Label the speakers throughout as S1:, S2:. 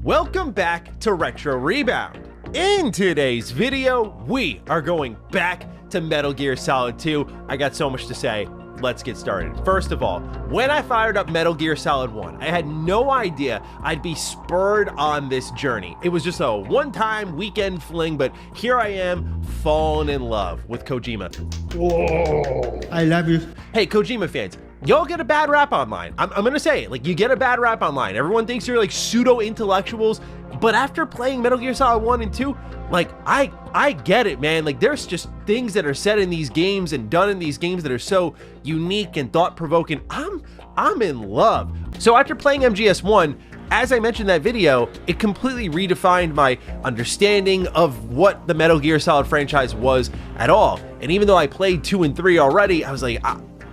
S1: Welcome back to Retro Rebound. In today's video, we are going back to Metal Gear Solid 2. I got so much to say. Let's get started. First of all, when I fired up Metal Gear Solid 1, I had no idea I'd be spurred on this journey. It was just a one-time weekend fling, but here I am, falling in love with Kojima.
S2: Whoa, I love you.
S1: Hey, Kojima fans, y'all get a bad rap online. I'm gonna say it, like, you get a bad rap online. Everyone thinks you're like pseudo-intellectuals, but after playing Metal Gear Solid 1 and 2, like, I get it, man. Like, there's just things that are said in these games and done in these games that are so unique and thought-provoking. I'm in love. So after playing MGS1, as I mentioned in that video, it completely redefined my understanding of what the Metal Gear Solid franchise was at all. And even though I played 2 and 3 already, I was like,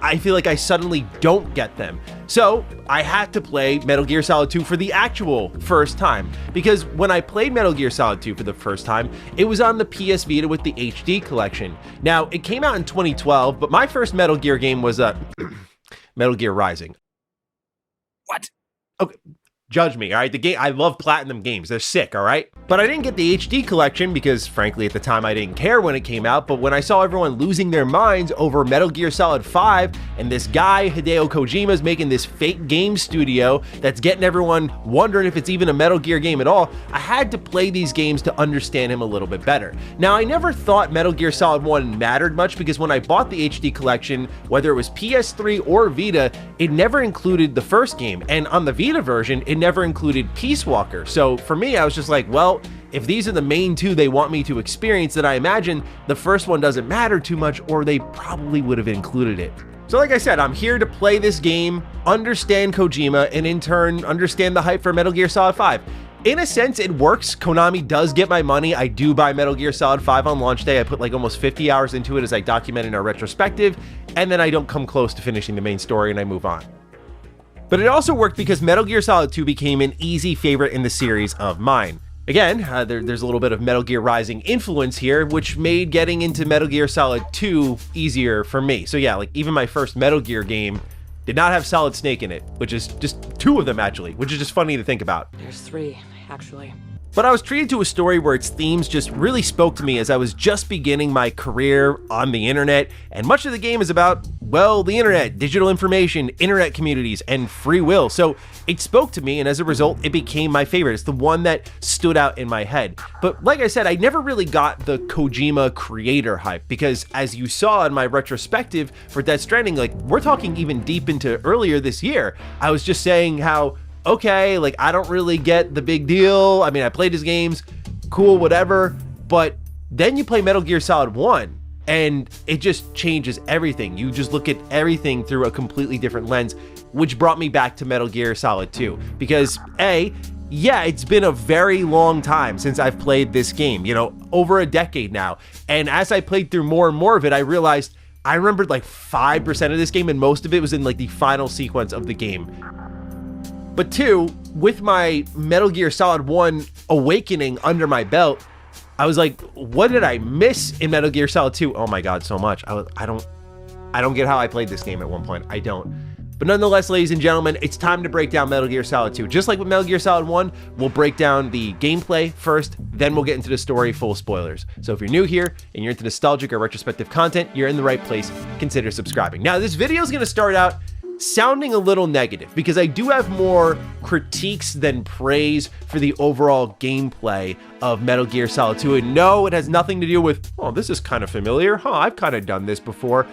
S1: I feel like I suddenly don't get them. So I had to play Metal Gear Solid 2 for the actual first time, because when I played Metal Gear Solid 2 for the first time, it was on the PS Vita with the HD collection. Now, it came out in 2012, but my first Metal Gear game was Metal Gear Rising. What? Okay. Judge me, all right? The game, I love Platinum games. They're sick, all right? But I didn't get the HD collection because, frankly, at the time I didn't care when it came out. But when I saw everyone losing their minds over Metal Gear Solid 5 and this guy, Hideo Kojima, is making this fake game studio that's getting everyone wondering if it's even a Metal Gear game at all, I had to play these games to understand him a little bit better. Now, I never thought Metal Gear Solid 1 mattered much because when I bought the HD collection, whether it was PS3 or Vita, it never included the first game. And on the Vita version, it never included Peace Walker. So for me, I was just like, well, if these are the main two they want me to experience, then I imagine the first one doesn't matter too much, or they probably would have included it. So like I said, I'm here to play this game, understand Kojima, and in turn, understand the hype for Metal Gear Solid 5. In a sense, it works. Konami does get my money. I do buy Metal Gear Solid 5 on launch day. I put like almost 50 hours into it as I document in our retrospective, and then I don't come close to finishing the main story and I move on. But it also worked because Metal Gear Solid 2 became an easy favorite in the series of mine. Again, there's a little bit of Metal Gear Rising influence here, which made getting into Metal Gear Solid 2 easier for me. So yeah, like even my first Metal Gear game did not have Solid Snake in it, which is just 2 of them actually, which is just funny to think about.
S3: There's 3, actually.
S1: But I was treated to a story where its themes just really spoke to me as I was just beginning my career on the internet, and much of the game is about, well, the internet, digital information, internet communities, and free will. So it spoke to me, and as a result, it became my favorite. It's the one that stood out in my head. But like I said, I never really got the Kojima creator hype, because as you saw in my retrospective for Death Stranding, like we're talking even deep into earlier this year, I was just saying how, okay, like I don't really get the big deal. I mean, I played his games, cool, whatever. But then you play Metal Gear Solid 1 and it just changes everything. You just look at everything through a completely different lens, which brought me back to Metal Gear Solid 2. Because yeah, it's been a very long time since I've played this game, you know, over a decade now. And as I played through more and more of it, I realized I remembered like 5% of this game, and most of it was in like the final sequence of the game. But 2, with my Metal Gear Solid 1 awakening under my belt, I was like, what did I miss in Metal Gear Solid 2? Oh my God, so much. I don't get how I played this game at one point. I don't. But nonetheless, ladies and gentlemen, it's time to break down Metal Gear Solid 2. Just like with Metal Gear Solid 1, we'll break down the gameplay first, then we'll get into the story full of spoilers. So if you're new here and you're into nostalgic or retrospective content, you're in the right place. Consider subscribing. Now, this video is going to start out sounding a little negative because I do have more critiques than praise for the overall gameplay of Metal Gear Solid 2. And no, it has nothing to do with, oh, this is kind of familiar. Huh, I've kind of done this before.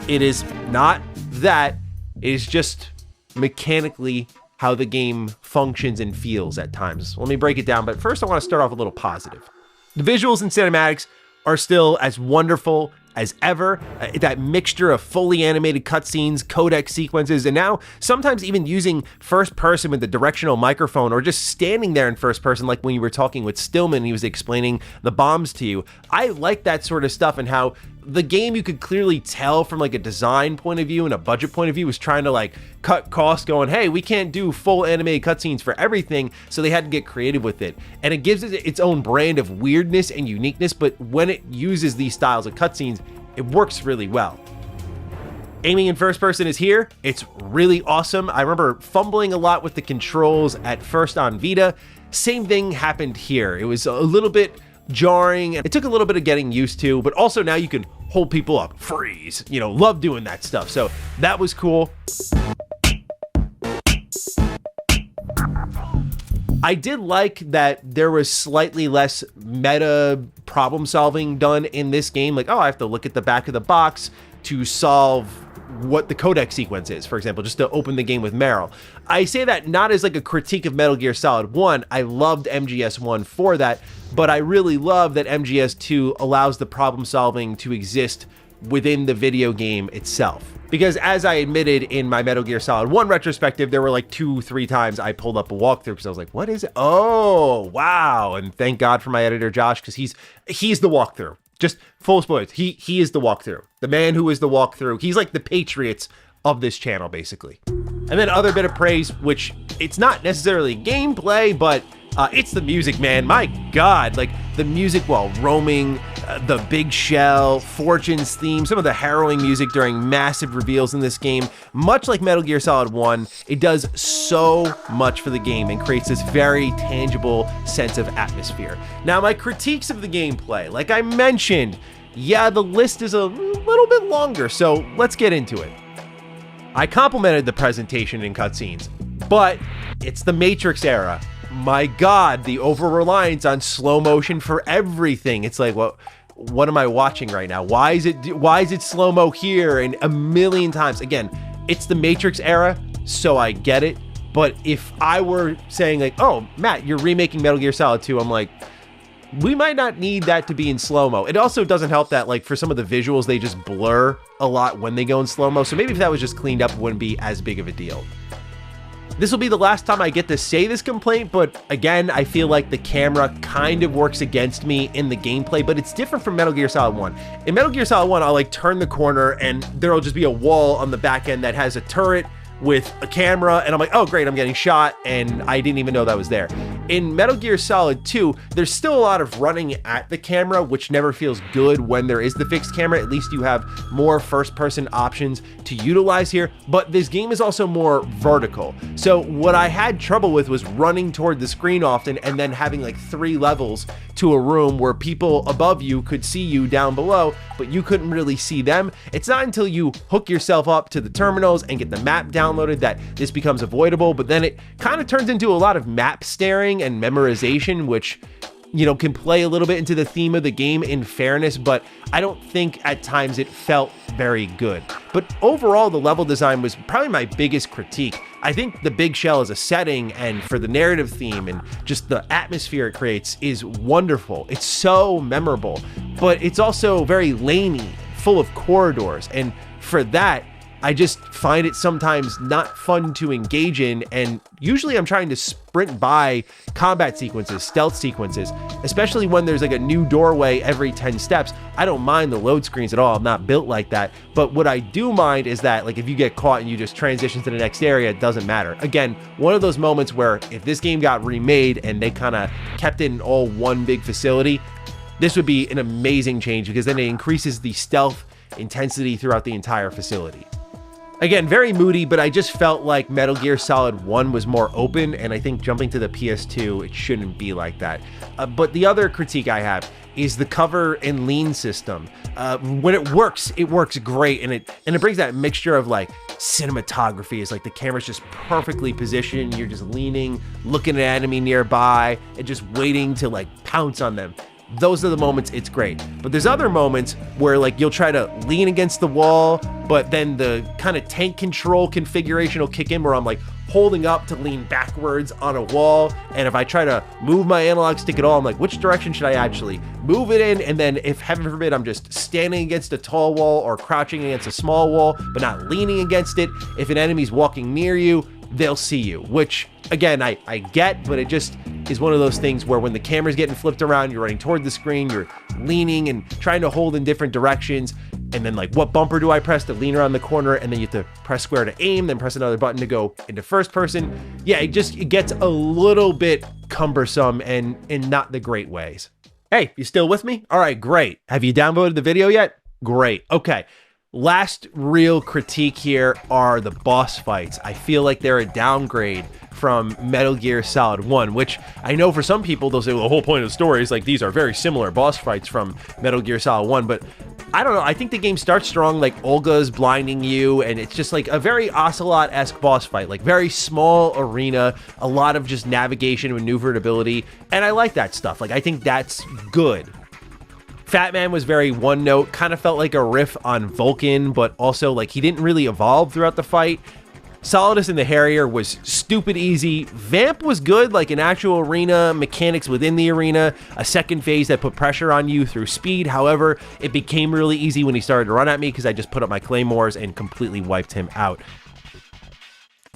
S1: It is not that. It is just mechanically how the game functions and feels at times. Let me break it down, but first I want to start off a little positive. The visuals and cinematics are still as wonderful as ever. That mixture of fully animated cutscenes, codec sequences, and now sometimes even using first person with the directional microphone or just standing there in first person, like when you were talking with Stillman, he was explaining the bombs to you. I like that sort of stuff, and how the game, you could clearly tell from like a design point of view and a budget point of view, was trying to like cut costs, going, hey, we can't do full animated cutscenes for everything, so they had to get creative with it. And it gives it its own brand of weirdness and uniqueness, but when it uses these styles of cutscenes, it works really well. Aiming in first person is here. It's really awesome. I remember fumbling a lot with the controls at first on Vita. Same thing happened here. It was a little bit jarring, and it took a little bit of getting used to, but also now you can hold people up, freeze, you know, love doing that stuff. So that was cool. I did like that there was slightly less meta problem solving done in this game. Like, oh, I have to look at the back of the box to solve what the codec sequence is, for example, just to open the game with Meryl. I say that not as like a critique of Metal Gear Solid 1. I loved MGS 1 for that, but I really love that MGS 2 allows the problem solving to exist within the video game itself. Because as I admitted in my Metal Gear Solid 1 retrospective, there were like 2-3 times I pulled up a walkthrough because I was like, what is it? Oh, wow. And thank God for my editor, Josh, because he's the walkthrough. Just full spoilers. He is the walkthrough. The man who is the walkthrough. He's like the Patriots of this channel, basically. And then other bit of praise, which it's not necessarily gameplay, but it's the music, man. My God, like the music while roaming, the Big Shell, Fortune's theme, some of the harrowing music during massive reveals in this game. Much like Metal Gear Solid 1, it does so much for the game and creates this very tangible sense of atmosphere. Now, my critiques of the gameplay, like I mentioned, yeah, the list is a little bit longer, so let's get into it. I complimented the presentation and cutscenes, but it's the Matrix era. My God, the over-reliance on slow motion for everything. It's like, well, what am I watching right now? Why is it slow-mo here? And a million times. Again, it's the Matrix era, so I get it. But if I were saying like, oh, Matt, you're remaking Metal Gear Solid 2, I'm like, we might not need that to be in slow-mo. It also doesn't help that, like, for some of the visuals, they just blur a lot when they go in slow-mo. So maybe if that was just cleaned up, it wouldn't be as big of a deal. This will be the last time I get to say this complaint, but again, I feel like the camera kind of works against me in the gameplay, but it's different from Metal Gear Solid 1. In Metal Gear Solid 1, I'll like turn the corner and there'll just be a wall on the back end that has a turret with a camera, and I'm like, oh great, I'm getting shot, and I didn't even know that was there. In Metal Gear Solid 2, there's still a lot of running at the camera, which never feels good when there is the fixed camera. At least you have more first-person options to utilize here, but this game is also more vertical. So what I had trouble with was running toward the screen often and then having like 3 levels to a room where people above you could see you down below, but you couldn't really see them. It's not until you hook yourself up to the terminals and get the map downloaded that this becomes avoidable, but then it kind of turns into a lot of map staring and memorization, which, you know, can play a little bit into the theme of the game in fairness, but I don't think at times it felt very good. But overall, the level design was probably my biggest critique. I think the Big Shell as a setting and for the narrative theme and just the atmosphere it creates is wonderful. It's so memorable, but it's also very laney, full of corridors, and for that, I just find it sometimes not fun to engage in, and usually I'm trying to sprint by combat sequences, stealth sequences, especially when there's like a new doorway every 10 steps. I don't mind the load screens at all. I'm not built like that. But what I do mind is that like if you get caught and you just transition to the next area, it doesn't matter. Again, one of those moments where if this game got remade and they kind of kept it in all one big facility, this would be an amazing change because then it increases the stealth intensity throughout the entire facility. Again, very moody, but I just felt like Metal Gear Solid 1 was more open, and I think jumping to the PS2, it shouldn't be like that. But the other critique I have is the cover and lean system. When it works great, and it brings that mixture of like cinematography. It's like the camera's just perfectly positioned, you're just leaning, looking at an enemy nearby, and just waiting to like pounce on them. Those are the moments it's great. But there's other moments where like you'll try to lean against the wall, but then the kind of tank control configuration will kick in where I'm like holding up to lean backwards on a wall. And if I try to move my analog stick at all, I'm like, which direction should I actually move it in? And then if heaven forbid, I'm just standing against a tall wall or crouching against a small wall, but not leaning against it. If an enemy's walking near you, they'll see you, which again, I get, but it just is one of those things where when the camera's getting flipped around, you're running toward the screen, you're leaning and trying to hold in different directions. And then like, what bumper do I press to lean around the corner? And then you have to press square to aim, then press another button to go into first person. Yeah, it gets a little bit cumbersome and in not the great ways. Hey, you still with me? All right, great. Have you downloaded the video yet? Great. Okay. Last real critique here are the boss fights. I feel like they're a downgrade from Metal Gear Solid 1, which I know for some people, they'll say, well, the whole point of the story is like these are very similar boss fights from Metal Gear Solid 1, but I don't know. I think the game starts strong, like Olga's blinding you, and it's just like a very Ocelot-esque boss fight, like very small arena, a lot of just navigation and maneuverability, and I like that stuff. Like, I think that's good. Fat Man was very one note, kind of felt like a riff on Vulcan, but also like he didn't really evolve throughout the fight. Solidus and the Harrier was stupid easy. Vamp was good, like an actual arena, mechanics within the arena, a second phase that put pressure on you through speed. However, it became really easy when he started to run at me because I just put up my claymores and completely wiped him out.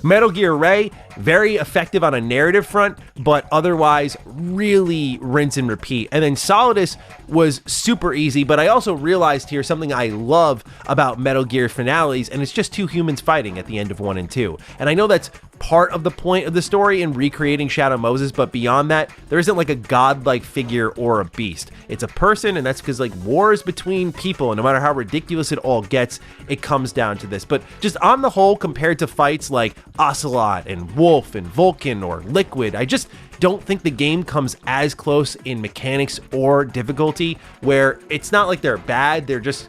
S1: Metal Gear Ray, very effective on a narrative front, but otherwise really rinse and repeat. And then Solidus was super easy, but I also realized here something I love about Metal Gear finales, and it's just two humans fighting at the end of 1 and 2. And I know that's part of the point of the story in recreating Shadow Moses, but beyond that, there isn't like a godlike figure or a beast. It's a person, and that's because like wars between people, and no matter how ridiculous it all gets, it comes down to this. But just on the whole, compared to fights like Ocelot and Wolf and Vulcan or Liquid, I just don't think the game comes as close in mechanics or difficulty, where it's not like they're bad, they're just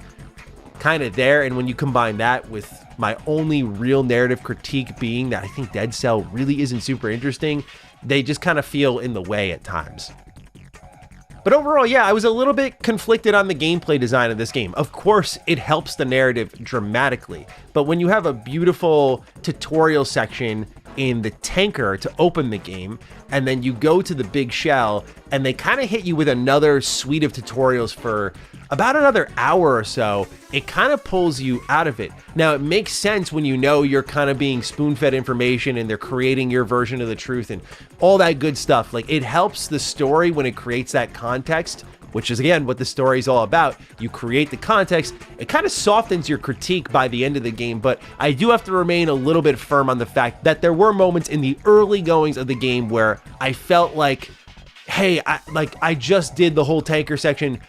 S1: kind of there. And when you combine that with my only real narrative critique being that I think Dead Cell really isn't super interesting, they just kind of feel in the way at times. But overall, yeah, I was a little bit conflicted on the gameplay design of this game. Of course, it helps the narrative dramatically, but when you have a beautiful tutorial section in the tanker to open the game, and then you go to the big shell, and they kind of hit you with another suite of tutorials for about another hour or so, it kind of pulls you out of it. Now, it makes sense when you know you're kind of being spoon-fed information and they're creating your version of the truth and all that good stuff. Like, it helps the story when it creates that context, which is, again, what the story is all about. You create the context. It kind of softens your critique by the end of the game, but I do have to remain a little bit firm on the fact that there were moments in the early goings of the game where I felt like, hey, I just did the whole tanker section.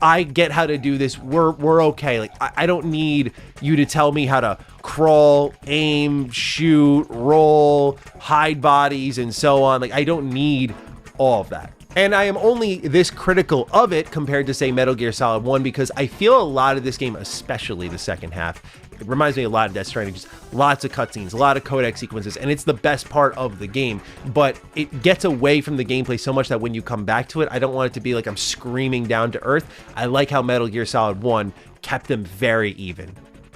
S1: I get how to do this. We're okay. Like, I don't need you to tell me how to crawl, aim, shoot, roll, hide bodies, and so on. Like, I don't need all of that. And I am only this critical of it compared to, say, Metal Gear Solid 1, because I feel a lot of this game, especially the second half, it reminds me a lot of Death Stranding, just lots of cutscenes, a lot of codec sequences, and it's the best part of the game, but it gets away from the gameplay so much that when you come back to it, I don't want it to be like I'm screaming down to earth. I like how Metal Gear Solid 1 kept them very even.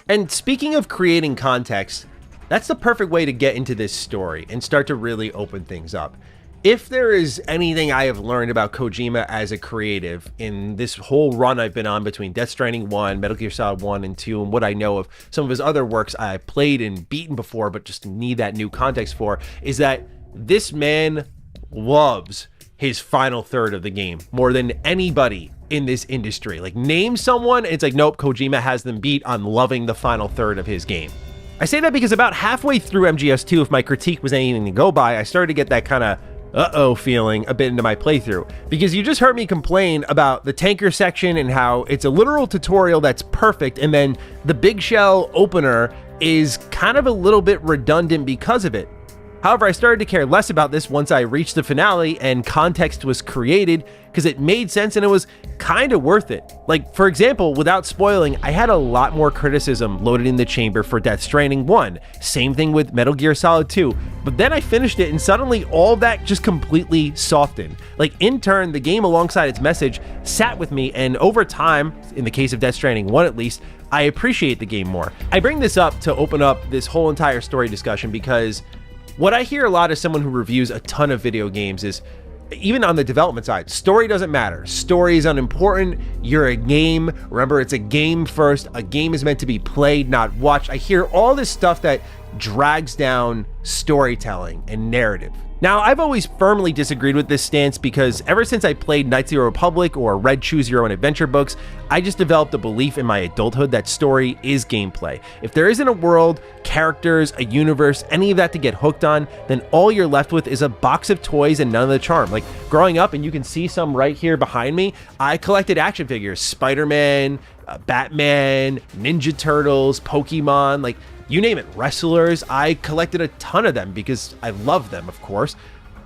S1: And speaking of creating context, that's the perfect way to get into this story and start to really open things up. If there is anything I have learned about Kojima as a creative in this whole run I've been on between Death Stranding 1, Metal Gear Solid 1 and 2, and what I know of some of his other works I played and beaten before but just need that new context for, is that this man loves his final third of the game more than anybody in this industry. Like, name someone, it's like, nope, Kojima has them beat on loving the final third of his game. I say that because about halfway through MGS2, if my critique was anything to go by, I started to get that kind of uh-oh feeling a bit into my playthrough, because you just heard me complain about the tanker section and how it's a literal tutorial that's perfect, and then the big shell opener is kind of a little bit redundant because of it. However, I started to care less about this once I reached the finale and context was created, because it made sense and it was kind of worth it. Like, for example, without spoiling, I had a lot more criticism loaded in the chamber for Death Stranding 1. Same thing with Metal Gear Solid 2. But then I finished it and suddenly all that just completely softened. Like, in turn, the game alongside its message sat with me, and over time, in the case of Death Stranding 1 at least, I appreciate the game more. I bring this up to open up this whole entire story discussion because what I hear a lot as someone who reviews a ton of video games is, even on the development side, story doesn't matter. Story is unimportant. You're a game. Remember, it's a game first. A game is meant to be played, not watched. I hear all this stuff that drags down storytelling and narrative. Now, I've always firmly disagreed with this stance because ever since I played Knights of the Republic or read Choose Your Own Adventure books, I just developed a belief in my adulthood that story is gameplay. If there isn't a world, characters, a universe, any of that to get hooked on, then all you're left with is a box of toys and none of the charm. Like growing up, and you can see some right here behind me, I collected action figures, Spider-Man, Batman, Ninja Turtles, Pokemon, like you name it, wrestlers. I collected a ton of them because I love them, of course,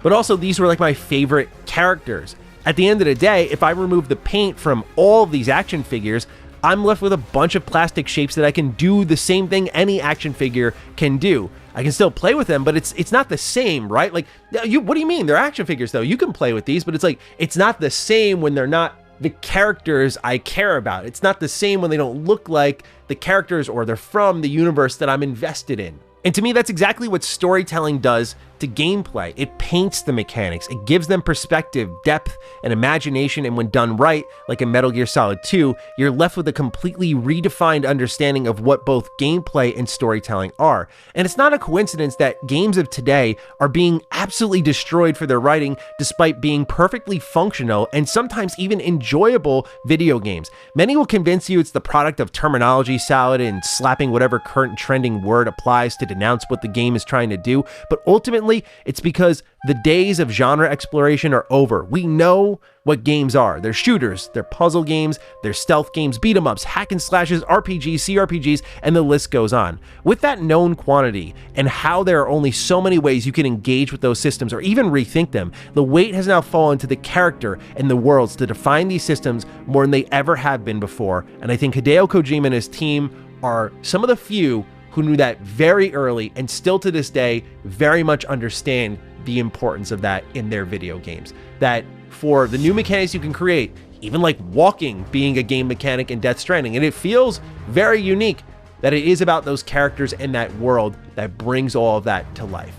S1: but also these were like my favorite characters. At the end of the day, if I remove the paint from all of these action figures, I'm left with a bunch of plastic shapes that I can do the same thing any action figure can do. I can still play with them, but it's not the same, right? Like, what do you mean? They're action figures, though. You can play with these, but it's like, it's not the same when they're not the characters I care about. It's not the same when they don't look like the characters or they're from the universe that I'm invested in. And to me, that's exactly what storytelling does to gameplay. It paints the mechanics, it gives them perspective, depth, and imagination, and when done right, like in Metal Gear Solid 2, you're left with a completely redefined understanding of what both gameplay and storytelling are. And it's not a coincidence that games of today are being absolutely destroyed for their writing, despite being perfectly functional and sometimes even enjoyable video games. Many will convince you it's the product of terminology salad and slapping whatever current trending word applies to denounce what the game is trying to do, but ultimately, it's because the days of genre exploration are over. We know what games are. They're shooters, they're puzzle games, they're stealth games, beat 'em ups, hack and slashes, RPGs, CRPGs, and the list goes on. With that known quantity and how there are only so many ways you can engage with those systems or even rethink them, the weight has now fallen to the character and the worlds to define these systems more than they ever have been before. And I think Hideo Kojima and his team are some of the few who knew that very early and still to this day very much understand the importance of that in their video games. That for the new mechanics you can create, even like walking being a game mechanic in Death Stranding, and it feels very unique, that it is about those characters and that world that brings all of that to life.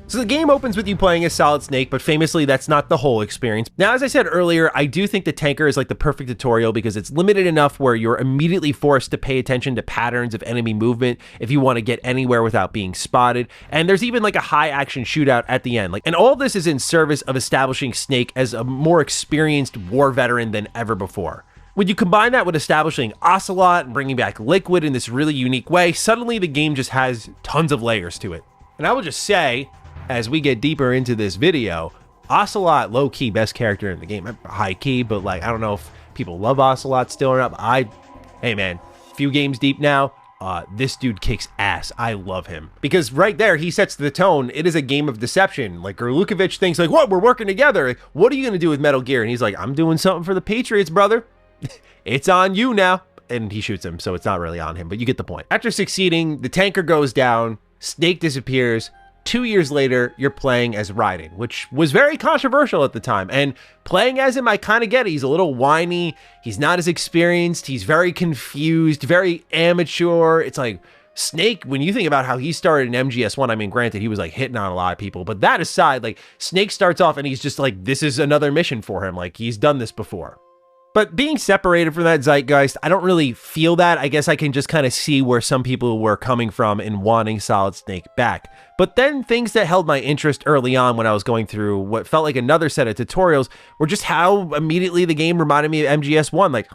S1: So the game opens with you playing as Solid Snake, but famously that's not the whole experience. Now, as I said earlier, I do think the tanker is like the perfect tutorial because it's limited enough where you're immediately forced to pay attention to patterns of enemy movement if you want to get anywhere without being spotted. And there's even like a high action shootout at the end. And all this is in service of establishing Snake as a more experienced war veteran than ever before. When you combine that with establishing Ocelot and bringing back Liquid in this really unique way, suddenly the game just has tons of layers to it. And I will just say, as we get deeper into this video, Ocelot, low-key best character in the game. High-key, but like, I don't know if people love Ocelot still or not. Hey man, few games deep now, this dude kicks ass. I love him. Because right there, he sets the tone. It is a game of deception. Like, Lukovic thinks like, what, we're working together. Like, what are you gonna do with Metal Gear? And he's like, I'm doing something for the Patriots, brother. It's on you now. And he shoots him, so it's not really on him, but you get the point. After succeeding, the tanker goes down, Snake disappears. 2 years later, you're playing as Raiden, which was very controversial at the time. And playing as him, I kind of get it. He's a little whiny. He's not as experienced. He's very confused, very amateur. It's like Snake, when you think about how he started in MGS1, I mean, granted, he was like hitting on a lot of people, but that aside, like Snake starts off and he's just like, this is another mission for him. Like he's done this before. But being separated from that zeitgeist, I don't really feel that. I guess I can just kind of see where some people were coming from in wanting Solid Snake back. But then things that held my interest early on when I was going through what felt like another set of tutorials were just how immediately the game reminded me of MGS1. Like,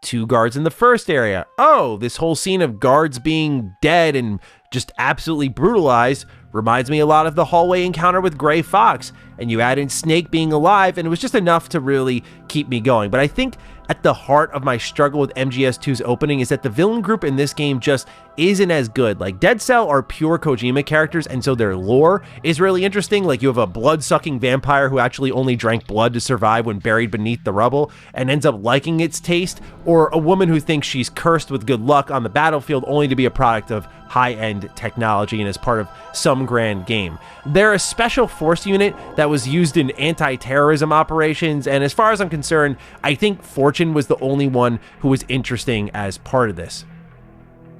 S1: 2 guards in the first area. Oh, this whole scene of guards being dead and just absolutely brutalized reminds me a lot of the hallway encounter with Gray Fox. And you add in Snake being alive, and it was just enough to really keep me going. But I think at the heart of my struggle with MGS2's opening is that the villain group in this game just isn't as good. Like, Dead Cell are pure Kojima characters, and so their lore is really interesting. Like, you have a blood-sucking vampire who actually only drank blood to survive when buried beneath the rubble and ends up liking its taste, or a woman who thinks she's cursed with good luck on the battlefield only to be a product of high-end technology and as part of some grand game. They're a special force unit that was used in anti-terrorism operations, and as far as I'm concerned, I think Fortune was the only one who was interesting as part of this.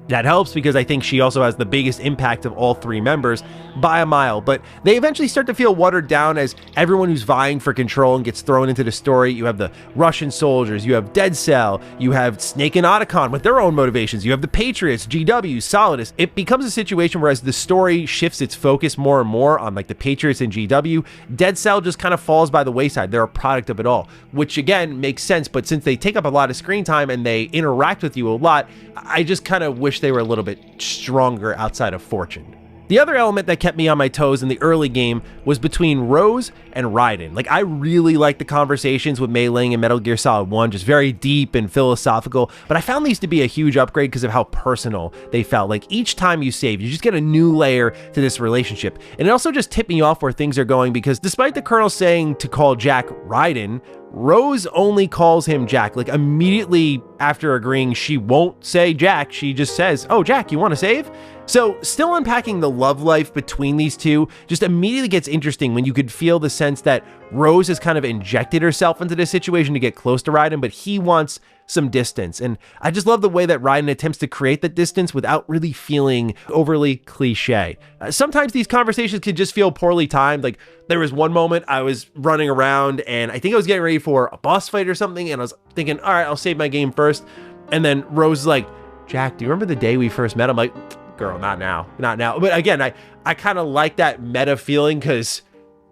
S1: That helps because I think she also has the biggest impact of all 3 members by a mile, but they eventually start to feel watered down as everyone who's vying for control and gets thrown into the story. You have the Russian soldiers, you have Dead Cell, you have Snake and Otacon with their own motivations, you have the Patriots, GW, Solidus. It becomes a situation where as the story shifts its focus more and more on like the Patriots and GW, Dead Cell just kind of falls by the wayside. They're a product of it all, which again makes sense, but since they take up a lot of screen time and they interact with you a lot, I just kind of wish wish they were a little bit stronger outside of fortune. The other element that kept me on my toes in the early game was between Rose and Raiden. Like, I really liked the conversations with Mei Ling in Metal Gear Solid 1, just very deep and philosophical, but I found these to be a huge upgrade because of how personal they felt. Like, each time you save, you just get a new layer to this relationship. And it also just tipped me off where things are going, because despite the Colonel saying to call Jack Raiden, Rose only calls him Jack. Like, immediately after agreeing she won't say Jack, she just says, "Oh, Jack, you want to save?" So still unpacking the love life between these two just immediately gets interesting when you could feel the sense that Rose has kind of injected herself into this situation to get close to Raiden, but he wants some distance. And I just love the way that Raiden attempts to create that distance without really feeling overly cliche. Sometimes these conversations can just feel poorly timed. Like, there was one moment I was running around and I think I was getting ready for a boss fight or something, and I was thinking, all right, I'll save my game first. And then Rose is like, "Jack, do you remember the day we first met?" I'm like, "Girl, not now, not now." But again, I kind of like that meta feeling because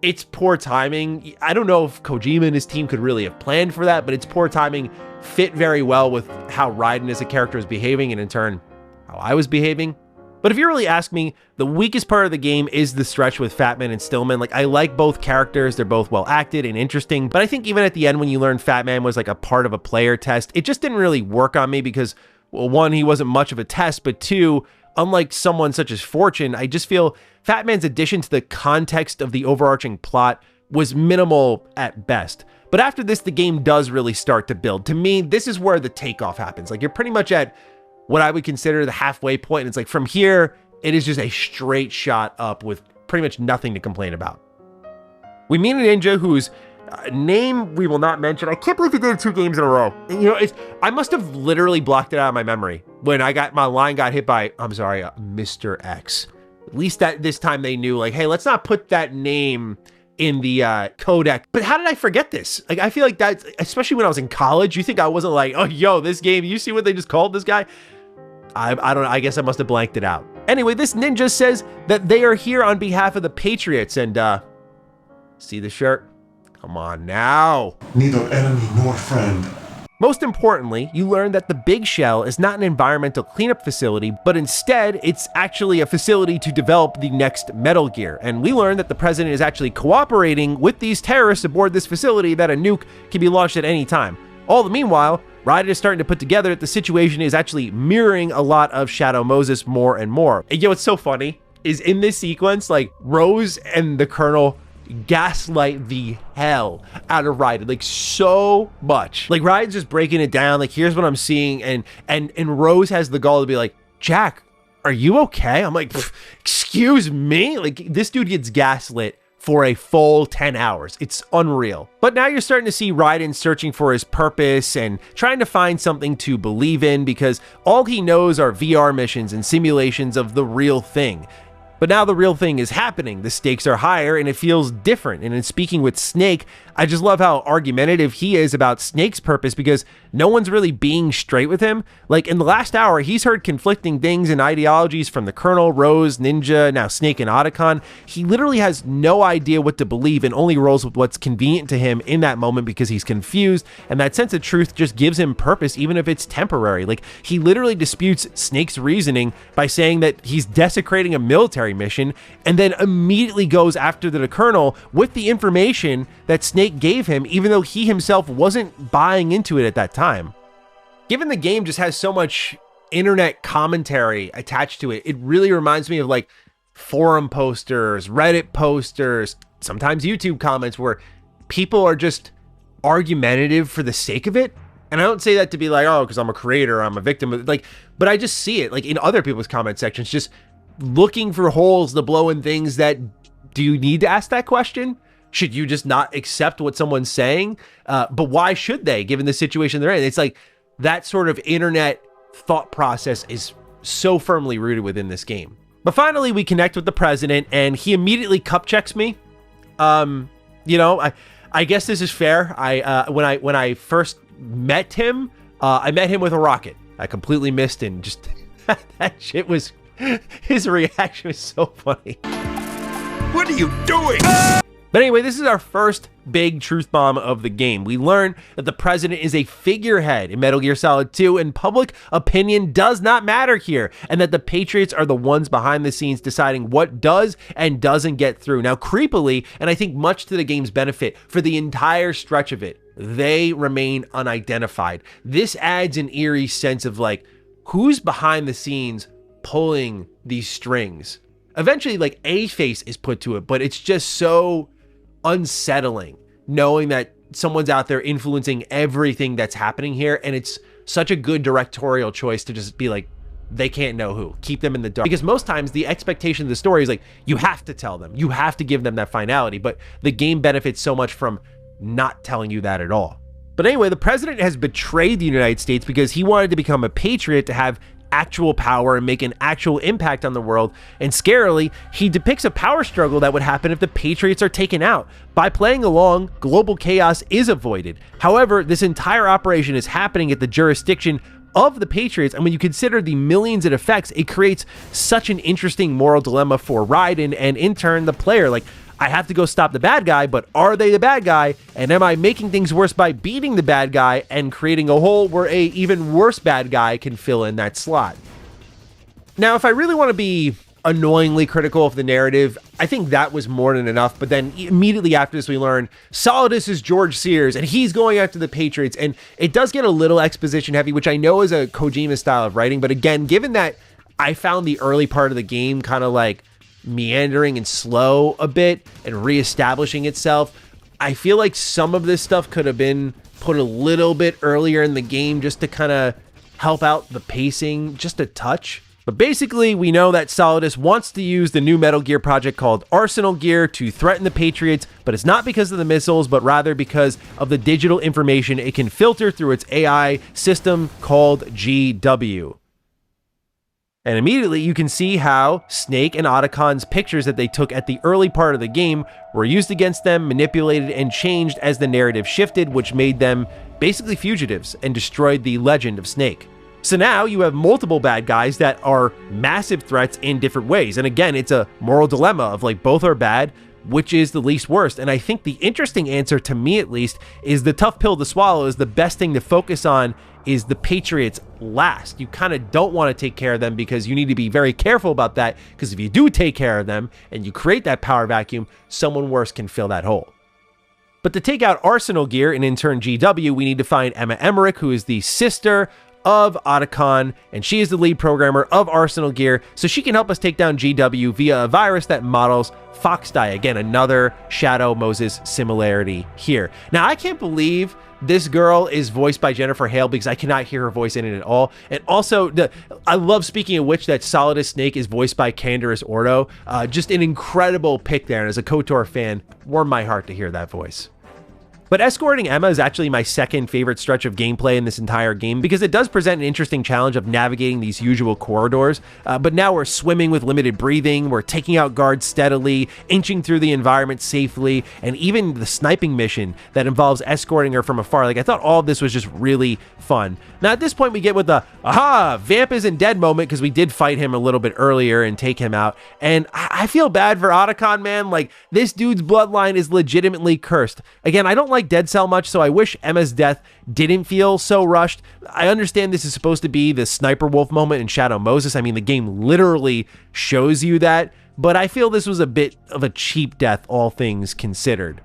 S1: it's poor timing. I don't know if Kojima and his team could really have planned for that, but it's poor timing, fit very well with how Raiden as a character is behaving, and in turn, how I was behaving. But if you really ask me, the weakest part of the game is the stretch with Fatman and Stillman. Like, I like both characters. They're both well acted and interesting. But I think even at the end, when you learn Fatman was like a part of a player test, it just didn't really work on me because, well, one, he wasn't much of a test, but two, unlike someone such as Fortune, I just feel Fatman's addition to the context of the overarching plot was minimal at best. But after this, the game does really start to build. To me, this is where the takeoff happens. Like, you're pretty much at what I would consider the halfway point. And it's like, from here, it is just a straight shot up with pretty much nothing to complain about. We meet a ninja whose name we will not mention. I can't believe he did 2 games in a row. And, you know, I must have literally blocked it out of my memory when my line got hit by, I'm sorry, Mr. X. At least that this time they knew, like, hey, let's not put that name in the codec. But how did I forget this? Like, I feel like that, especially when I was in college, you think I wasn't like, oh, yo, this game, you see what they just called this guy? I don't know. I guess I must have blanked it out. Anyway, this ninja says that they are here on behalf of the Patriots, and see the shirt? Come on now.
S4: Neither enemy nor friend.
S1: Most importantly, you learn that the Big Shell is not an environmental cleanup facility, but instead it's actually a facility to develop the next Metal Gear. And we learn that the president is actually cooperating with these terrorists aboard this facility, that a nuke can be launched at any time. All the meanwhile, Raiden is starting to put together that the situation is actually mirroring a lot of Shadow Moses more and more. And you know what's so funny is in this sequence, like, Rose and the Colonel gaslight the hell out of Raiden, like, so much. Like, Raiden's just breaking it down, like, here's what I'm seeing, and Rose has the gall to be like, "Jack, are you okay?" I'm like, excuse me? Like, this dude gets gaslit for a full 10 hours. It's unreal. But now you're starting to see Raiden searching for his purpose and trying to find something to believe in, because all he knows are VR missions and simulations of the real thing. But now the real thing is happening. The stakes are higher and it feels different. And in speaking with Snake, I just love how argumentative he is about Snake's purpose, because no one's really being straight with him. Like, in the last hour, he's heard conflicting things and ideologies from the Colonel, Rose, Ninja, now Snake, and Otacon. He literally has no idea what to believe and only rolls with what's convenient to him in that moment because he's confused. And that sense of truth just gives him purpose, even if it's temporary. Like, he literally disputes Snake's reasoning by saying that he's desecrating a military mission, and then immediately goes after the Colonel with the information that Snake gave him, even though he himself wasn't buying into it at that time. Given the game just has so much internet commentary attached to it, it really reminds me of like forum posters, Reddit posters, sometimes YouTube comments where people are just argumentative for the sake of it. And I don't say that to be like, oh, because I'm a creator, I'm a victim, like, but I just see it like in other people's comment sections, just looking for holes to blow in things that, do you need to ask that question? Should you just not accept what someone's saying? But why should they, given the situation they're in? It's like that sort of internet thought process is so firmly rooted within this game. But finally, we connect with the president, and he immediately cup checks me. You know, I guess this is fair. When I first met him, I met him with a rocket. I completely missed, and just that shit was. His reaction was so funny.
S4: What are you doing?
S1: But anyway, this is our first big truth bomb of the game. We learn that the president is a figurehead in Metal Gear Solid 2, and public opinion does not matter here, and that the Patriots are the ones behind the scenes deciding what does and doesn't get through. Now, creepily, and I think much to the game's benefit, for the entire stretch of it, they remain unidentified. This adds an eerie sense of like, who's behind the scenes pulling these strings? Eventually, like, a face is put to it, but it's just so unsettling knowing that someone's out there influencing everything that's happening here, and it's such a good directorial choice to just be like, they can't know who, keep them in the dark. Because most times the expectation of the story is like, you have to tell them, you have to give them that finality, but the game benefits so much from not telling you that at all. But anyway, the president has betrayed the United States because he wanted to become a patriot to have actual power and make an actual impact on the world, and scarily, he depicts a power struggle that would happen if the Patriots are taken out. By playing along, global chaos is avoided. However, this entire operation is happening at the jurisdiction of the Patriots, and when you consider the millions it affects, it creates such an interesting moral dilemma for Raiden and in turn the player. Like, I have to go stop the bad guy, but are they the bad guy? And am I making things worse by beating the bad guy and creating a hole where a even worse bad guy can fill in that slot? Now, if I really want to be annoyingly critical of the narrative, I think that was more than enough. But then immediately after this, we learn Solidus is George Sears, and he's going after the Patriots. And it does get a little exposition heavy, which I know is a Kojima style of writing. But again, given that I found the early part of the game kind of like meandering and slow a bit and reestablishing itself, I feel like some of this stuff could have been put a little bit earlier in the game just to kind of help out the pacing just a touch. But basically, we know that Solidus wants to use the new Metal Gear project called Arsenal Gear to threaten the Patriots, but it's not because of the missiles, but rather because of the digital information it can filter through its AI system called GW. And immediately you can see how Snake and Otacon's pictures that they took at the early part of the game were used against them, manipulated, and changed as the narrative shifted, which made them basically fugitives and destroyed the legend of Snake. So now you have multiple bad guys that are massive threats in different ways. And again, it's a moral dilemma of like, both are bad, which is the least worst? And I think the interesting answer, to me at least, is the tough pill to swallow is the best thing to focus on is the Patriots last. You kind of don't want to take care of them because you need to be very careful about that, because if you do take care of them and you create that power vacuum, someone worse can fill that hole. But to take out Arsenal Gear and in turn GW, we need to find Emma Emmerich, who is the sister of Otacon, and she is the lead programmer of Arsenal Gear, so she can help us take down GW via a virus that models Foxdie. Again, another Shadow Moses similarity here. Now, I can't believe this girl is voiced by Jennifer Hale because I cannot hear her voice in it at all. And also, I love, speaking of which, that Solidus Snake is voiced by Candace Ordo. Just an incredible pick there, and as a KOTOR fan, warmed my heart to hear that voice. But escorting Emma is actually my second favorite stretch of gameplay in this entire game because it does present an interesting challenge of navigating these usual corridors. But now we're swimming with limited breathing, we're taking out guards steadily, inching through the environment safely, and even the sniping mission that involves escorting her from afar. Like, I thought all of this was just really fun. Now at this point we get with the, aha, Vamp isn't dead moment, because we did fight him a little bit earlier and take him out. And I feel bad for Otacon, man. Like, this dude's bloodline is legitimately cursed. Again, I don't like Dead Cell much, so I wish Emma's death didn't feel so rushed. I understand this is supposed to be the Sniper Wolf moment in Shadow Moses. I mean, the game literally shows you that, but I feel this was a bit of a cheap death, all things considered.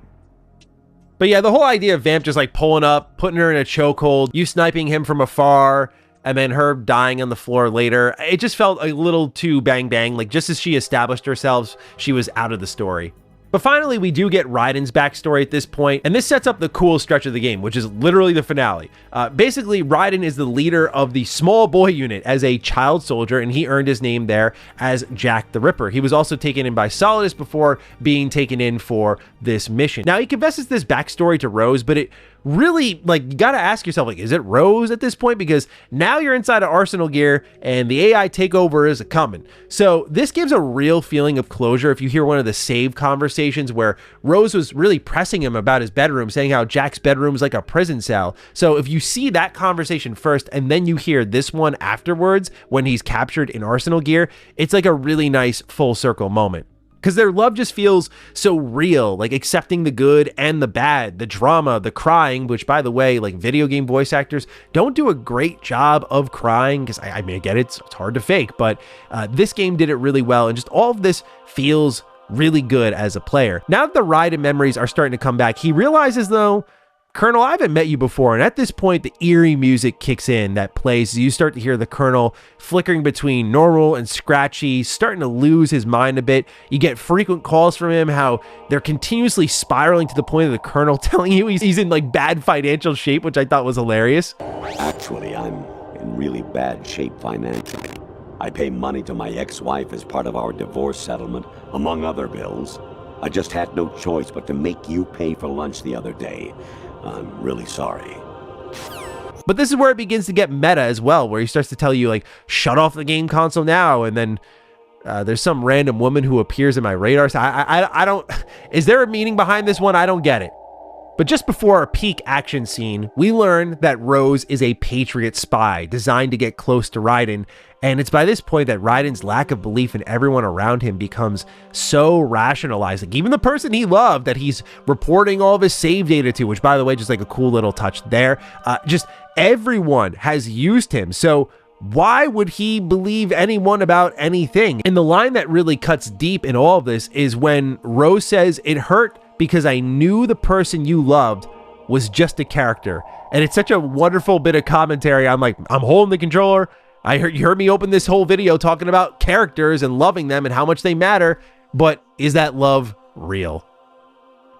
S1: But yeah, the whole idea of Vamp just like pulling up, putting her in a chokehold, you sniping him from afar, and then her dying on the floor later, it just felt a little too bang bang. Like, just as she established herself, she was out of the story. But finally, we do get Raiden's backstory at this point, and this sets up the cool stretch of the game, which is literally the finale. Basically, Raiden is the leader of the Small Boy Unit as a child soldier, and he earned his name there as Jack the Ripper. He was also taken in by Solidus before being taken in for this mission. Now, he confesses this backstory to Rose, but it really, like, you gotta ask yourself, like, is it Rose at this point? Because now you're inside of Arsenal Gear and the AI takeover is coming. So this gives a real feeling of closure if you hear one of the save conversations where Rose was really pressing him about his bedroom, saying how Jack's bedroom is like a prison cell. So if you see that conversation first and then you hear this one afterwards when he's captured in Arsenal Gear, it's like a really nice full circle moment. because their love just feels so real, like accepting the good and the bad, the drama, the crying, which by the way, like video game voice actors don't do a great job of crying, because I mean, I get it, it's hard to fake, but this game did it really well, and just all of this feels really good as a player. Now that the Raiden memories are starting to come back, he realizes though, Colonel, I haven't met you before, and at this point, the eerie music kicks in that plays. You start to hear the Colonel flickering between normal and scratchy, starting to lose his mind a bit. You get frequent calls from him, how they're continuously spiraling to the point of the Colonel telling you he's in like bad financial shape, which I thought was hilarious.
S5: Actually, I'm in really bad shape financially. I pay money to my ex-wife as part of our divorce settlement, among other bills. I just had no choice but to make you pay for lunch the other day. I'm really sorry.
S1: But this is where it begins to get meta as well, where he starts to tell you, like, shut off the game console now, and then there's some random woman who appears in my radar. So I don't... Is there a meaning behind this one? I don't get it. But just before our peak action scene, we learn that Rose is a Patriot spy designed to get close to Raiden, and it's by this point that Raiden's lack of belief in everyone around him becomes so rationalized. Like even the person he loved that he's reporting all of his save data to, which by the way, just like a cool little touch there, just everyone has used him. So why would he believe anyone about anything? And the line that really cuts deep in all of this is when Rose says, "It hurt because I knew the person you loved was just a character." And it's such a wonderful bit of commentary. I'm like, I'm holding the controller. You heard me open this whole video talking about characters and loving them and how much they matter, but is that love real?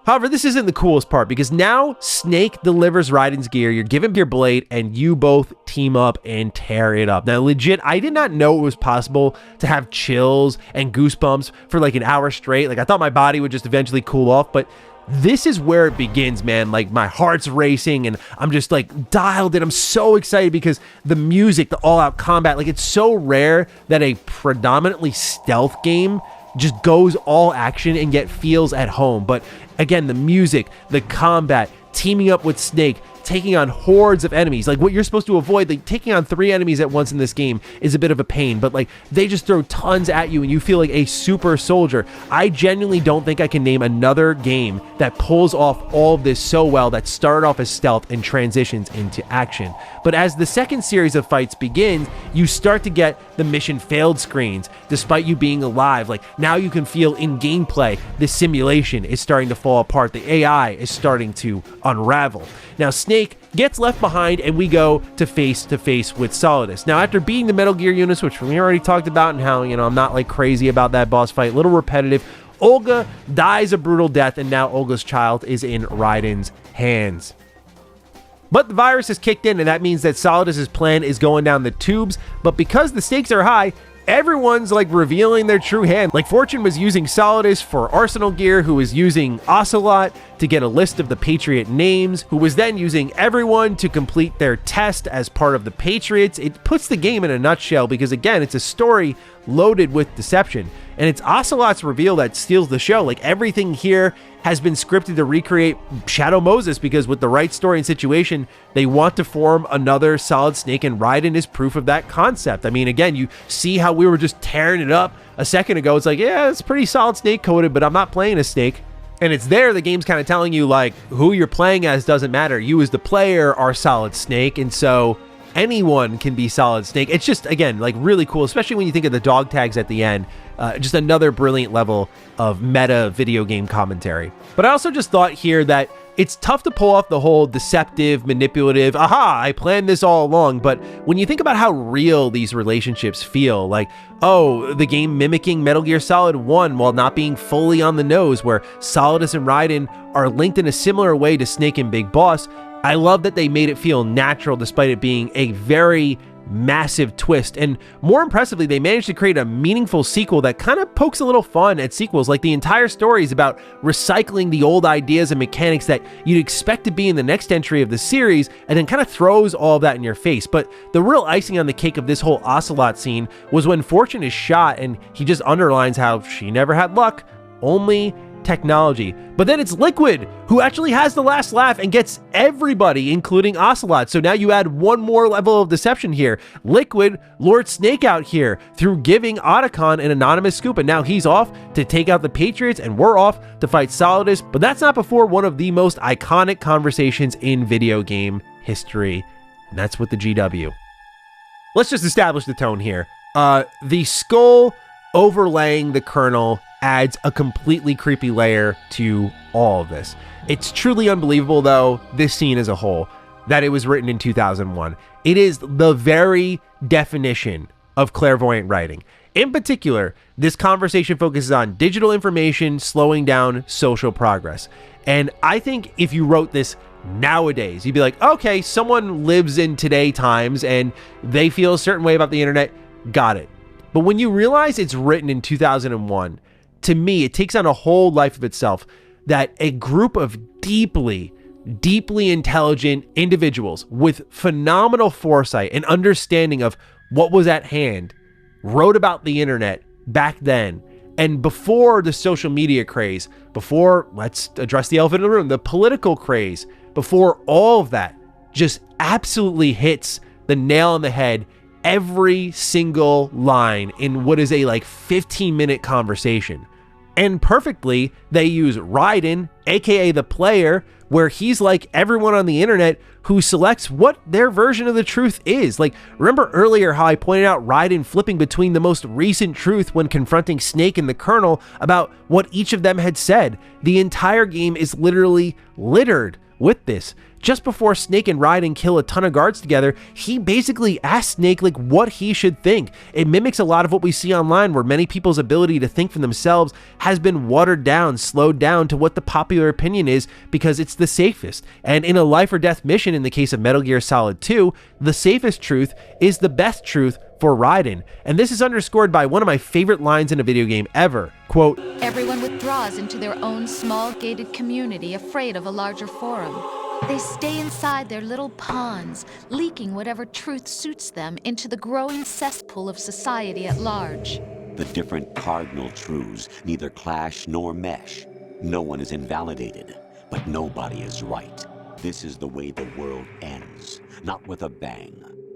S1: However, this isn't the coolest part, because now Snake delivers Raiden's gear, you're given your blade, and you both team up and tear it up. Now, legit, I did not know it was possible to have chills and goosebumps for like an hour straight. Like I thought my body would just eventually cool off, but this is where it begins, man. Like my heart's racing and I'm just like dialed in. I'm so excited because the music, the all-out combat, like it's so rare that a predominantly stealth game just goes all action and yet feels at home. But again, the music, the combat, teaming up with Snake, taking on hordes of enemies, like what you're supposed to avoid, like taking on 3 enemies at once in this game is a bit of a pain, but like they just throw tons at you and you feel like a super soldier. I genuinely don't think I can name another game that pulls off all of this so well, that started off as stealth and transitions into action. But as the second series of fights begins, you start to get the mission failed screens, despite you being alive. Like now you can feel in gameplay, the simulation is starting to fall apart. The AI is starting to unravel. Now Snake gets left behind and we go to face with Solidus. Now after beating the Metal Gear units, which we already talked about and how, you know, I'm not like crazy about that boss fight, a little repetitive, Olga dies a brutal death and now Olga's child is in Raiden's hands. But the virus has kicked in and that means that Solidus's plan is going down the tubes, but because the stakes are high, everyone's like revealing their true hand. Like Fortune was using Solidus for arsenal gear, who was using Ocelot to get a list of the Patriot names, who was then using everyone to complete their test as part of the Patriots. It puts the game in a nutshell because again, it's a story loaded with deception. And it's Ocelot's reveal that steals the show. Like everything here has been scripted to recreate Shadow Moses, because with the right story and situation, they want to form another Solid Snake, and Raiden is proof of that concept. I mean, again, you see how we were just tearing it up a second ago. It's like, yeah, it's pretty Solid Snake coded, but I'm not playing a Snake. And it's there, the game's kind of telling you like who you're playing as doesn't matter. You as the player are Solid Snake, and so anyone can be Solid Snake. It's just, again, like really cool, especially when you think of the dog tags at the end. Just another brilliant level of meta video game commentary. But I also just thought here that it's tough to pull off the whole deceptive, manipulative, aha, I planned this all along. But when you think about how real these relationships feel, like, oh, the game mimicking Metal Gear Solid 1 while not being fully on the nose, where Solidus and Raiden are linked in a similar way to Snake and Big Boss, I love that they made it feel natural despite it being a very massive twist. And more impressively, they managed to create a meaningful sequel that kind of pokes a little fun at sequels. Like the entire story is about recycling the old ideas and mechanics that you'd expect to be in the next entry of the series, and then kind of throws all of that in your face. But the real icing on the cake of this whole Ocelot scene was when Fortune is shot and he just underlines how she never had luck, only technology. But then it's Liquid who actually has the last laugh and gets everybody, including Ocelot. So now you add one more level of deception here. Liquid Lord Snake out here through giving Otacon an anonymous scoop, and now he's off to take out the Patriots and we're off to fight Solidus. But that's not before one of the most iconic conversations in video game history, and that's with the GW. Let's just establish the tone here. The skull overlaying the Colonel adds a completely creepy layer to all of this. It's truly unbelievable, though, this scene as a whole, that it was written in 2001. It is the very definition of clairvoyant writing. In particular, this conversation focuses on digital information slowing down social progress. And I think if you wrote this nowadays, you'd be like, okay, someone lives in today times and they feel a certain way about the internet. Got it. But when you realize it's written in 2001, to me, it takes on a whole life of itself that a group of deeply intelligent individuals with phenomenal foresight and understanding of what was at hand wrote about the internet back then. And before the social media craze, before, let's address the elephant in the room, the political craze, before all of that just absolutely hits the nail on the head every single line in what is a 15-minute conversation. And perfectly, they use Raiden, aka the player, where he's like everyone on the internet who selects what their version of the truth is. Remember earlier how I pointed out Raiden flipping between the most recent truth when confronting Snake and the Colonel about what each of them had said? The entire game is literally littered with this. Just before Snake and Raiden kill a ton of guards together, he basically asks Snake what he should think. It mimics a lot of what we see online, where many people's ability to think for themselves has been watered down, slowed down to what the popular opinion is because it's the safest. And in a life or death mission, in the case of MetalGearSolid 2, the safest truth is the best truth for Raiden. And this is underscored by one of my favorite lines in a video game ever. Quote,
S6: "Everyone withdraws into their own small gated community, afraid of a larger forum. They stay inside their little ponds, leaking whatever truth suits them into the growing cesspool of society at large."
S5: The different cardinal truths neither clash nor mesh. No one is invalidated, but nobody is right. This is the way the world ends, not with a bang,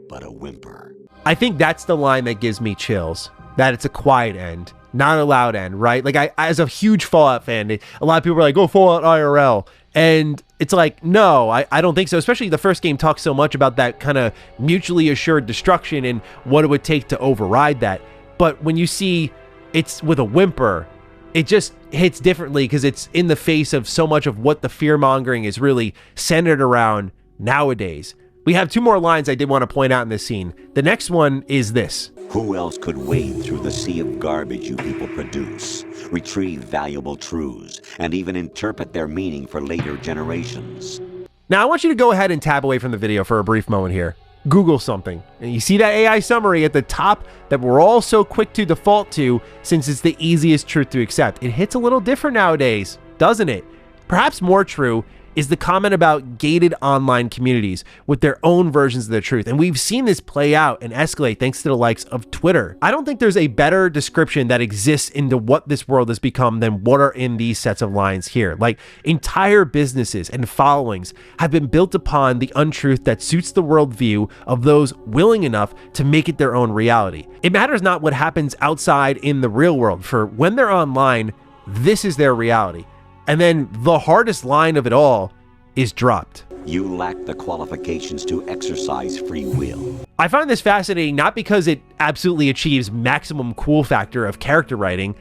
S5: but a whimper.
S1: I think that's the line that gives me chills, that it's a quiet end, not a loud end, right? I as a huge Fallout fan, a lot of people are like, oh, Fallout IRL. And it's no, I don't think so. Especially the first game talks so much about that kind of mutually assured destruction and what it would take to override that. But when you see it's with a whimper, it just hits differently because it's in the face of so much of what the fear-mongering is really centered around nowadays. We have two more lines I did want to point out in this scene. The next one is this.
S5: Who else could wade through the sea of garbage you people produce, retrieve valuable truths, and even interpret their meaning for later generations?
S1: Now, I want you to go ahead and tab away from the video for a brief moment here. Google something. And you see that AI summary at the top that we're all so quick to default to since it's the easiest truth to accept. It hits a little different nowadays, doesn't it? Perhaps more true is the comment about gated online communities with their own versions of the truth. And we've seen this play out and escalate thanks to the likes of Twitter. I don't think there's a better description that exists into what this world has become than what are in these sets of lines here. Entire businesses and followings have been built upon the untruth that suits the worldview of those willing enough to make it their own reality. It matters not what happens outside in the real world, for when they're online, this is their reality. And then the hardest line of it all is dropped.
S5: You lack the qualifications to exercise free will.
S1: I find this fascinating not because it absolutely achieves maximum cool factor of character writing.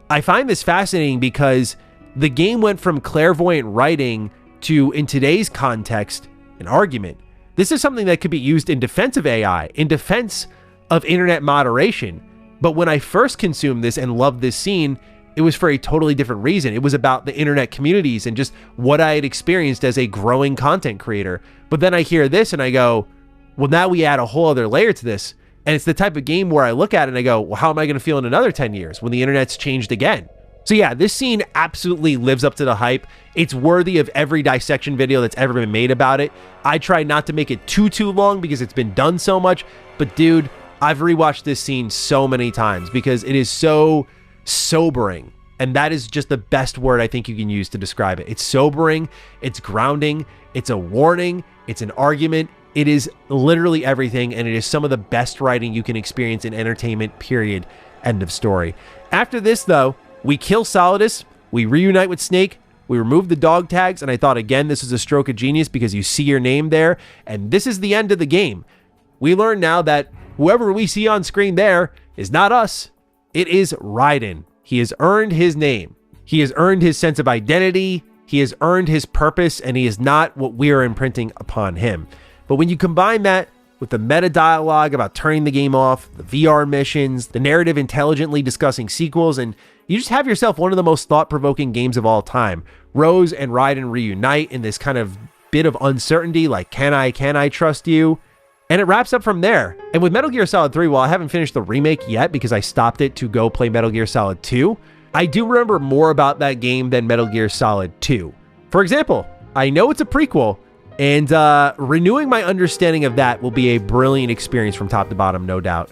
S1: I find this fascinating because the game went from clairvoyant writing to, in today's context, an argument. This is something that could be used in defense of AI, in defense of internet moderation. But when I first consumed this and loved this scene, it was for a totally different reason. It was about the internet communities and just what I had experienced as a growing content creator. But then I hear this and I go, well, now we add a whole other layer to this. And it's the type of game where I look at it and I go, well, how am I going to feel in another 10 years when the internet's changed again? So yeah, this scene absolutely lives up to the hype. It's worthy of every dissection video that's ever been made about it. I try not to make it too long because it's been done so much. But dude, I've rewatched this scene so many times because it is so sobering And that is just the best word I think you can use to describe it. It's sobering, it's grounding, it's a warning, it's an argument. It is literally everything, and it is some of the best writing you can experience in entertainment, period. End of story. After this, though, we kill Solidus, we reunite with Snake, we remove the dog tags, and I thought, again, this is a stroke of genius because you see your name there, and this is the end of the game. We learn now that whoever we see on screen there is not us. It is Raiden. He has earned his name. He has earned his sense of identity. He has earned his purpose, and he is not what we are imprinting upon him. But when you combine that with the meta dialogue about turning the game off, the VR missions, the narrative intelligently discussing sequels, and you just have yourself one of the most thought-provoking games of all time. Rose and Raiden reunite in this kind of bit of uncertainty, like, can I trust you? And it wraps up from there. And with Metal Gear Solid 3, while I haven't finished the remake yet because I stopped it to go play Metal Gear Solid 2, I do remember more about that game than Metal Gear Solid 2. For example, I know it's a prequel, and renewing my understanding of that will be a brilliant experience from top to bottom, no doubt.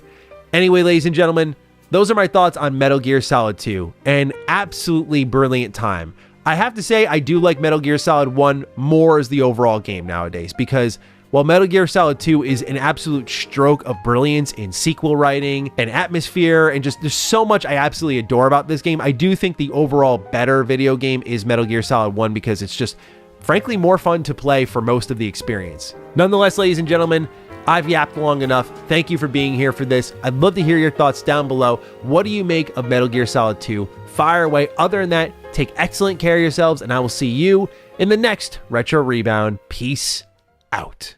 S1: Anyway, ladies and gentlemen, those are my thoughts on Metal Gear Solid 2. An absolutely brilliant time. I have to say, I do like Metal Gear Solid 1 more as the overall game nowadays, because while Metal Gear Solid 2 is an absolute stroke of brilliance in sequel writing and atmosphere, and just there's so much I absolutely adore about this game, I do think the overall better video game is Metal Gear Solid 1 because it's just, frankly, more fun to play for most of the experience. Nonetheless, ladies and gentlemen, I've yapped long enough. Thank you for being here for this. I'd love to hear your thoughts down below. What do you make of Metal Gear Solid 2? Fire away. Other than that, take excellent care of yourselves, and I will see you in the next Retro Rebound. Peace out.